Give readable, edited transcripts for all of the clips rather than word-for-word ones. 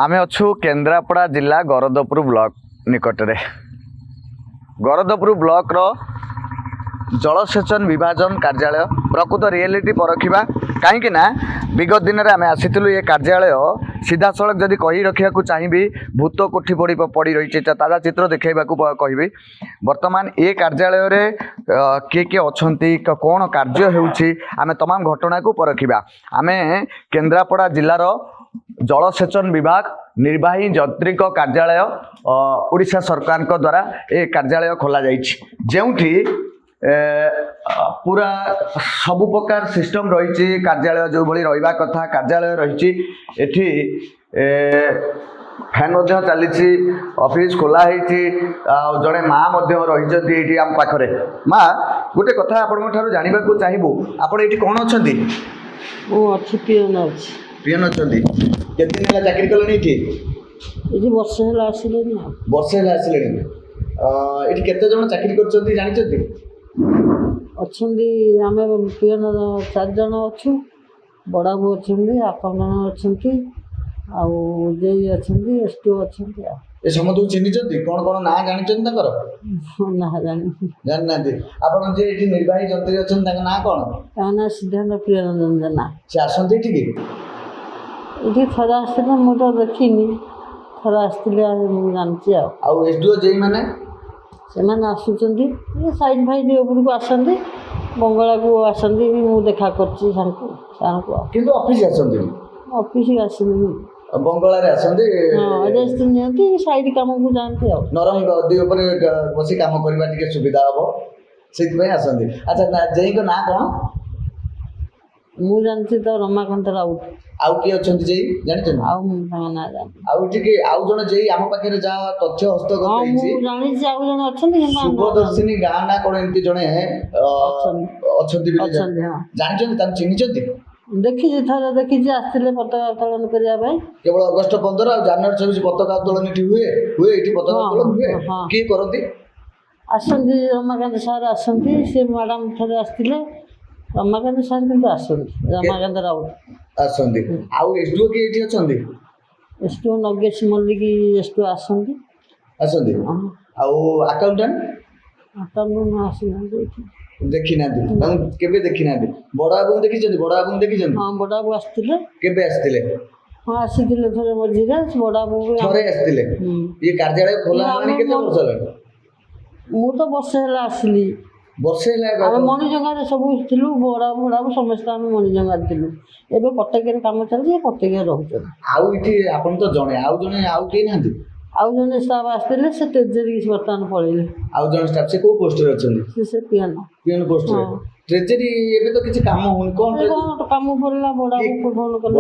आमे अच्छु केन्द्रापड़ा जिला गरदपुर ब्लॉक निकटरे। गरदपुर ब्लॉक रो जलसेचन विभाजन कार्यालय प्रकृत रियलिटी परखिबा कहीं ना विगत दिन में आम आसीलु ये कार्यालय सीधा सड़क जदि कही रखा चाहिए भूत कोठी पड़ी रही ताजा चित्र देखा कहबी। वर्तमान ये कार्यालय रे किए किए अच्छा कौन कार्य होमें तमाम घटना को परखिबा। आम केन्द्रापड़ा जिलार जलसेचन विभाग निर्वाही यंत्रिक कार्यालय ओडिशा सरकार द्वारा ये कार्यालय खोल जाऊँठी पूरा सबु प्रकार सिस्टम रही कार्यालय जो भली रहा कथा कार्यालय रही फैन चली ऑफिस खोला जड़े माँ रही आम पाखरे। माँ गोटे कथा आपण जानवा चाहबू आप कौन अच्छा पियन अच्छा केते दिन है चाकरी कले ये वर्षे आसिले ये केते जन चाकरी कर जानी अच्छा आम पियन 4 जन अच्छु बड़ाबू अच्छा आकाउंटाट अच्छा जेई अच्छा एसटीओ अच्छा ये समस्त चिन्ह कौन कौन ना जानी ना जानी जाना आप निर्वाही जंत्री अच्छा ना कौन ना सिद्धांत प्रियरंजन जेना से आसते ये थर आसते मुझे देखनी थर आसते जानची एसडीओ जेई मैंने से आसुँच साइड फाइड उपरक आसती बंगला को आसती मुझे देखा कर ऑफिस आसते ऑफिस आसनी बंगला आसते रेस्ट नि साइड कम को जाती नरम गद्दी बस कम करवा सुविधा हम से आसते। अच्छा जेई को ना कौन मुझे जानती तो रमाकांत राउत आउ किए अच्छा जेई जानी ना आउ जन जेई आम पाखे जहाँ तथ्य हस्तगत शुभदर्शिनी गाँ ना कौन एमती जड़े अच्छा चिन्ह देखी थर देखी आसते पताका उत्तोलन करने केवल अगस्ट 15 और जनवरी 26 पताका उत्तोलन हुए हुए पताका उत्तोलन हुए किए करती आसती रमाकांत सार आसती सी मैडम थे आसते रमाकांत सार कि आसती रमाकांत राउत आसती आउ एसडीओ किए अच्छा एसडीओ नगेश मल्लिक एसडीओ आसती आसती आउ अकाउंटेंट आसी देखी ना केबे देखी ना बड़ बाबू देखी बड़ बाबू देखी हाँ बड़ बाबू आसते केबे आसते हाँ आसी थे मझे बड़ बाबू थरे आसते ये कार्यालय खोला केते वर्ष होला मु तो वर्षे है आसली वर्षे आम मणिजंगार सब थिलु बड़ा बड़ाबू समस्त आम मणिजंगार थिलु एबे कटक काम चलती कटक रोचे आउ इठी आपन तो जणे आउ जणे आउ के नांदी आउ जने स्टाफ आसते से ट्रेजरी बर्तमान पड़े आउ जन स्टाफ से को पोस्ट रे अछंदी से पियन पोस्ट रे ट्रेजरी एबे तो किछि काम होन कोन काम पड़ला बड़ा को फोन कर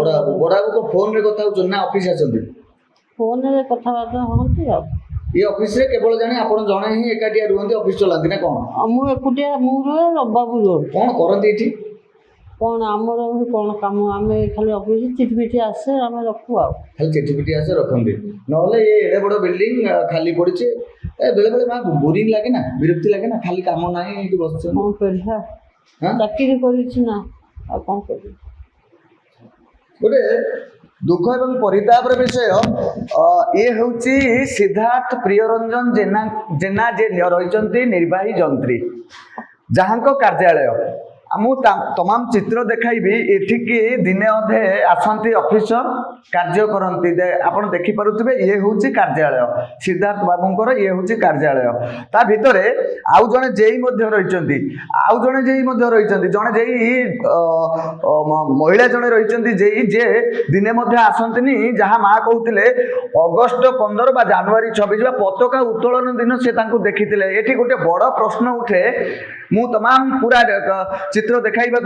बड़ा को फोन रे कथा हो ना ऑफिस आछंदी फोन रे कथा बार्ता होंती आ ये ऑफिस रे केवल जाने आपण जणे ही एकाटिया रुहंती ऑफिस चलांती ना कोन मु एकुटिया मु रे रबाबू रो कोन करंती इठी कौन आमर कौन कम आम खाली ऑफिस चिठिपिठी आसे आम रखू खाली चिठिपिठी आसे रखते ना ये एडे बड़ बिल्डिंग खाली पड़ी बेले बेले माँ बोरिंग लगे ना विरक्ति लगे ना खाली काम ना बस कौन कर चाकरी कर कौन कर गोटे दुख एवं परितापर विषय ये हूँ सिद्धार्थ प्रियरंजन जेना जेना जे रही निर्वाही जंत्री जहाँ कार्यालय मु तमाम चित्र देखाइबी एठिकी दिने अधे आसती ऑफिसर कार्य करती आपड़ देखिपे ये हूँ कार्यालय सिद्धार्थ बाबूंर ये हूँ कार्यालय ता भितरे आउ जड़े जेई रही आउ जड़े जेई रही जड़े जेई महिला जड़े रही जेई जे दिने आसती जहाँ माँ कहते अगस्ट 15 बा जनवरी 26 पताका उत्तोलन दिन से देखी ये गोटे बड़ प्रश्न उठे मु तमाम पूरा चित्र देखाइबा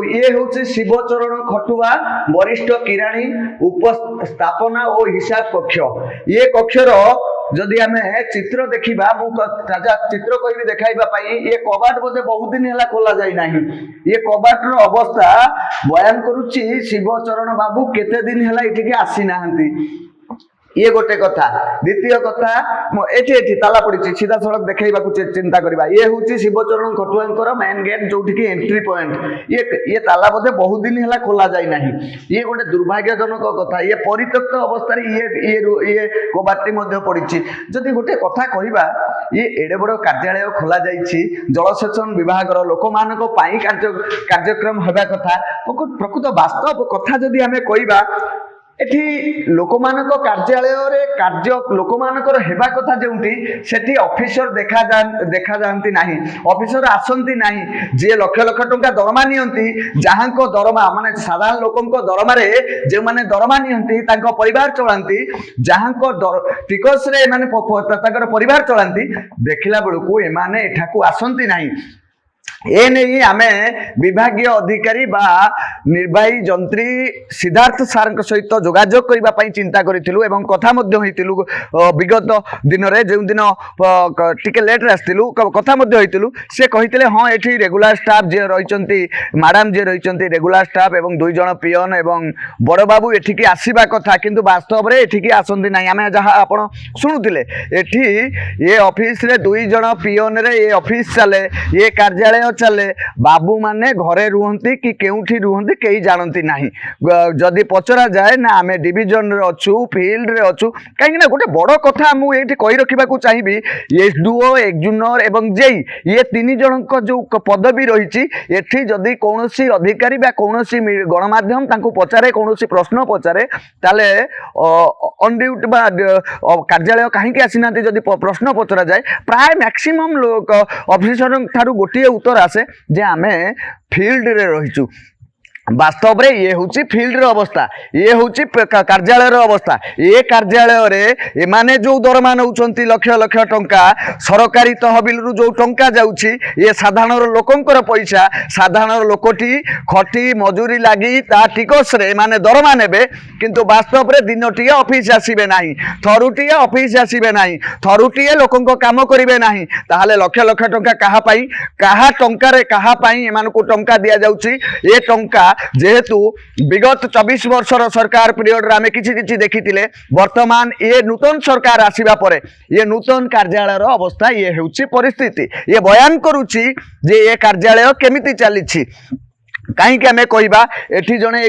ये हूँ शिवचरण खटुआ वरिष्ठ किराणी उपस्थापना और हिसाब कक्ष ये कक्षर जदि आम चित्र देखा चित्र कह देखा ये कबाट बोधे बहुत दिन है खोल जाए ये कबाट अवस्था बयान करुच्ची शिवचरण बाबू केते दिन है ये आसी ना ये गोटे कथा द्वितीय कथा एठी एठी ताला पड़ी सीधा सड़क देखा चिंता करवा ये हूँ शिवचरण खटुआ मेन गेट जो एंट्री पॉइंट ये ताला बोधे बहुत दिन है खोला जाए ना ये गोटे दुर्भाग्यजनक कथा ये परित्यक्त अवस्था ये ये कबाटी पड़ी जदि गोटे कथा कहवा ये एडे बड़ कार्यालय खोला जाइए जलसेचन विभाग लोक मान कार्यक्रम हवा कथा प्रकृत वास्तव कथा जदि आम कहवा एठी लोकमानक कार्यालय रे कार्य लोकमानकर हेबा कथा जेउठी सेठी ऑफिसर देखा जानती नाही ऑफिसर आसंती नाही जे लक्ष लक्ष टंका दरमा नियंती जहांको दरमा माने साधारण लोकंको दरमा रे जे माने दरमा नियंती तांको परिवार चलांती जहांको टिकस रे माने तांकर परिवार चलांती देखिला बेलको ए माने एठाकू आसंती नाही ए नहीं आमे विभागीय अधिकारी बा निर्वाही जंत्री सिद्धार्थ सार सहित जोगाजोग करबा पई चिंता करिथिलु एवं कथा मध्ये होइतिलु विगत दिन रे जे दिन टिके लेट रे आस्तिलु कथा मध्ये होइतिलु से कहितले हां एठी रेगुलर स्टाफ जे रहिचंती मैडम जे रहिचंती रेगुलर स्टाफ एवं दुई जण पियन एवं बड़ बाबू एठी की आसीबा कथा किंतु वास्तव रे एठी की आसंती नाही आमे जहा आपण सुनुतिले एठी ये ऑफिस रे दुई जण पियन रे ये ऑफिस चले ये कार्यालय चले बाबू माने घरे रुहंती कि केउठी रुहंती केही जानती नाही जदि पचरा जाए ना आमे डिविजन रे अछु फील्ड रे अछु काहे ना गोटे बड़ कथा मु एठी कहि रखिबा को चाहिबी एसडीओ एक्जुनर एवं जेई ये तीन जनक जो पदवी रहिछि एठी जदि कोनोसी अधिकारी बा कोनोसी गणमाध्यम तांको पचारे कोनोसी प्रश्न पचारे ताले ऑन ड्यूटी बा कार्यालय काहे के आसिनांती जदि प्रश्न पचरा जाए प्राय मैक्सिमम लोक ऑफिसर थारु गोटिए उत्तर आसे जे आमे फील्ड रे रहिचु वास्तव रे ये हूँ फील्ड रो अवस्था ये हूँ कार्यालय रो अवस्था ये कार्यालय रे एमाने जो दरमा नौचंती लक्ष लक्ष टंका सरकारी तहबिल रु जो टंका जाउची ये साधारण लोकंकर पैसा साधारण लोकटी खटी मजूरी लागी ता टिकस रे माने दरमा नेबे किंतु वास्तव रे दिनटिए ऑफिस आसीबे नाही थरुटिए ऑफिस आसीबे नाही थरुटिए लोकंको काम करिवे नाही ताहाले लक्ष लक्ष टंका काहा पाई काहा टंका रे काहा पाई एमानको टंका दिया जाउची ये टंका जेहेतु विगत 24 वर्षर सरकार पीरियड आमे किछि किछि देखिथिले वर्तमान ये नूतन सरकार आसीबा परे ये नूतन कार्यालय रो अवस्था ये हेउछि परिस्थिति ये बयान करूछि जे ये कार्यालय केमिति चलिछि कहीं आम कहवा एठी जने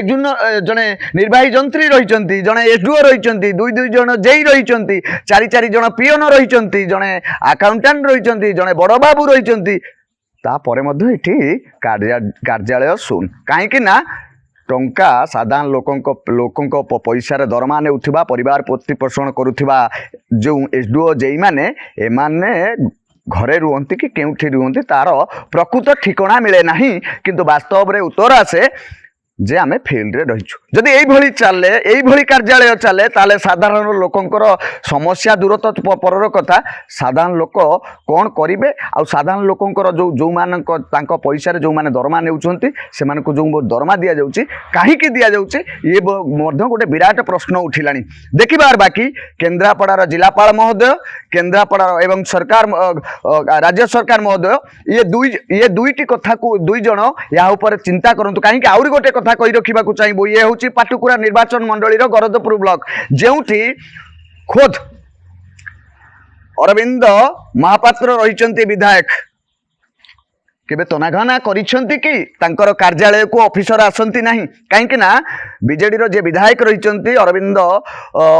जने निर्वाही जंत्री रही जने एसडीओ रही दुई दुई जन जेई रही चारि चारि जन पियन रही जने अकाउंटेंट रही जने बड़ बाबू रही तापर कार्यालय शून कहीं ना टंका साधारण लोकों पैसा दरमा नेउथिबा परिवार प्रतिपोषण करुथिबा जो एसडीओ जेई माने एमाने घरे रुहंती कि केउठी रुहंती तार प्रकृत ठिकाना मिले नाही किंतु वास्तव रे उत्तर आसे जे आमे फील्ड रे रहिछु जदि एई भली चले एई भली कार्यालय चले ताले साधारण लोकंकर समस्या दूर तो परर कथा साधारण लोक कोन करिवे आ साधारण लोकंकर जो जो मानक तांको पैसा रे जो माने दरमा नेउचंती से मानको जो दरमा दिया जाउची काहे की दिया जाउची ये मध्य गोटे विराट प्रश्न उठिलानी देखिबार बाकी केन्द्रापड़ार जिलापाल महोदय केन्द्रापड़ार एवं सरकार राज्य सरकार महोदय ये दुईटी कथा को दुई जण या ऊपर चिंता करंतु काहे कि आउरी गोटे कथा कहि रखिबा को चाहिबो ये होची पाटुकुरा निर्वाचन मंडली रो गरदपुर ब्लॉक जेउठी खोद अरविंद महापात्र रहिचंती विधायक केबे तनाघना करिसंती कि तांकर कार्यालय को ऑफिसर आसंती नाही काहे ना बीजेडी रो जे विधायक रहिचंती अरविंद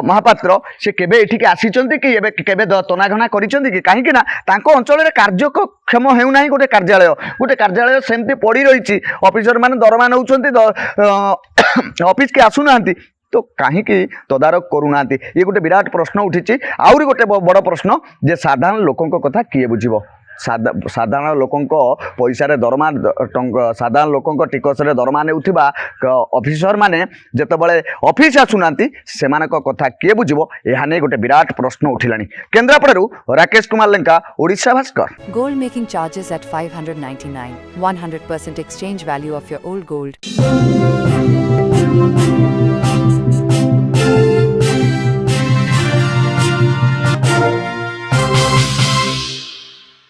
महापात्र से केबे एठी के आसीचंती कि एबे केबे तनाघना करिसंती कि काहे ना तांको अंचल रे कार्यक्षम हेउ नाही गोटे कार्यालय सेमती पड़ी रहिची ऑफिसर माने दरमा नउचंती ऑफिस के आसु नांती तो कहीं तदारक करूना ये गोटे विराट प्रश्न उठी आउरी गोटे बड़ प्रश्न जे साधारण लोकों कथा किए बुझिबो साधारण लोकों पैसा दरमा साधारण लोकों टिकस दरमा नेउथिबा ऑफिसर माने जेतेबेले ऑफिस आसुना से कथा किए बुझिबो एहा नै गोटे विराट प्रश्न उठिलानी केन्द्रापड़ारू Rakesh Kumar Lenka Odisha Bhaskar Gold making charges at $599 100% exchange value of your old gold